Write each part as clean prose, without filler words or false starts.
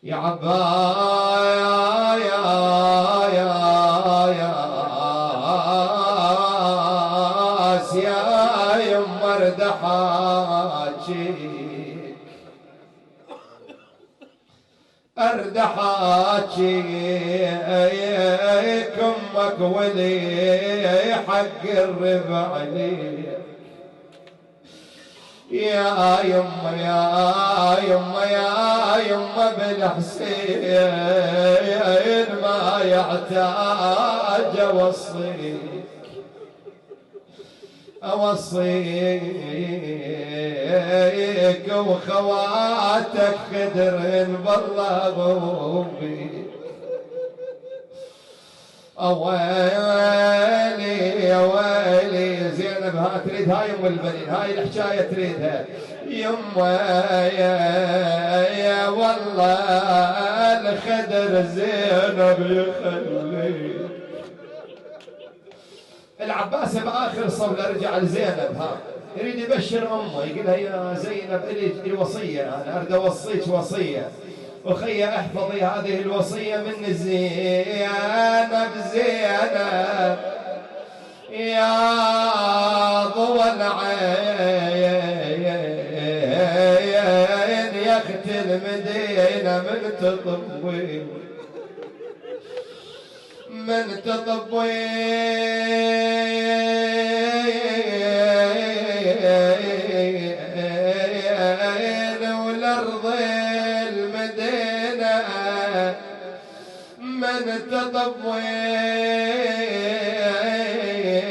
يا عباس يا يم اردحاجيك امك ولي حق الربع لي يا يما يا يما يا يما بالحسين ما يحتاج اوصيك وخواتك خدر بالله غوبي اويلي يا ويلي زينب ها تريد هاي ام البنين هاي الحكايه تريدها يما يا والله الخدر زينب يخلي العباس باخر صولة رجع لزينب ها يريد يبشر امه يقول لها يا زينب الي وصيه انا اريد اوصيك وصيه اخي احفظي هذه الوصيه من زينب زينب يا ضوى العين يا اخت المدينه من تطبي والارض المدينه من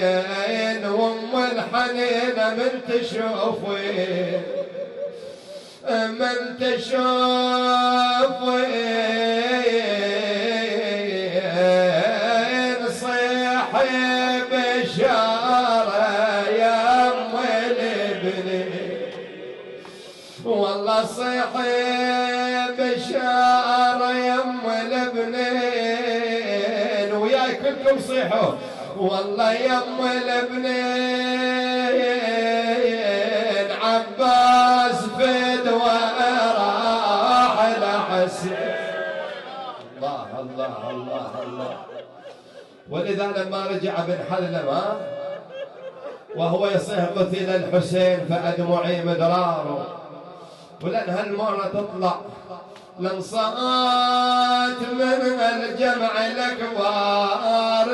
تطبين وام الحنينه من تشوفين صيحي بشاره يا ام الابنين والله صيحي بشاره يا ام الابنين وياي كلكم صيحوا والله يا ام الابنين عباس فدوى راح لحسين الله الله الله الله. ولذا لما رجع بن حلم وهو يصيح قتل الحسين فأدمعي مدراره ولأن هالمرة تطلع لنصات من الجمع الأكبار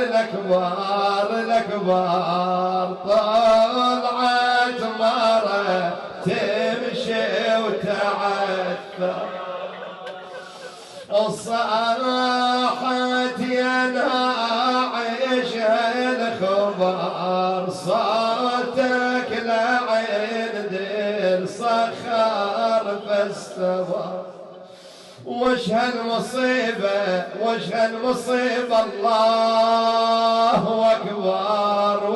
طلعت مرة تمشي وتعثر صاحت يا ناعش الخبر صوتك لعين دل صخر فاستوى وش هالمصيبة الله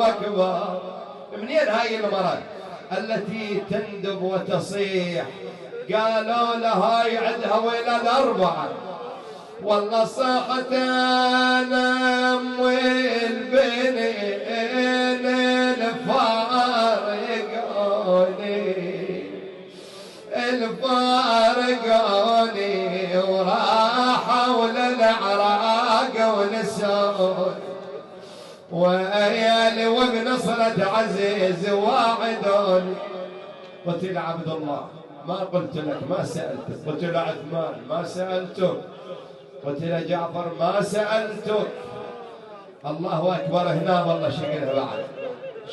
أكبر. منين هاي المرض التي تندب وتصيح؟ قالوا له هاي عندها ولد 4 والله صاحت انا ام البنين الفارقوني وراحوا للعراق ونسون ويالي وبنصرة عزيز واعدوني. قلت له عبد الله ما قلت لك ما سألتك، قلت له عثمان ما سألتك، قلت له جعفر ما سألتك. الله أكبر هنا والله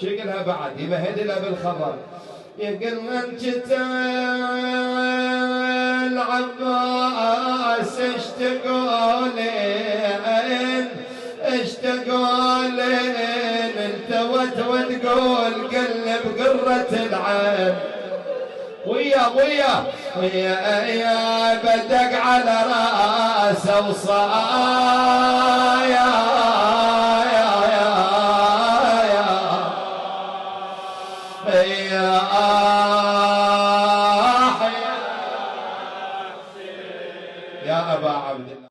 شقلها بعد يمهد له بالخبر يقول من جت العباس اشتقولين التوت وتقول قلب قرة العين ويا بدق على راسه وصايا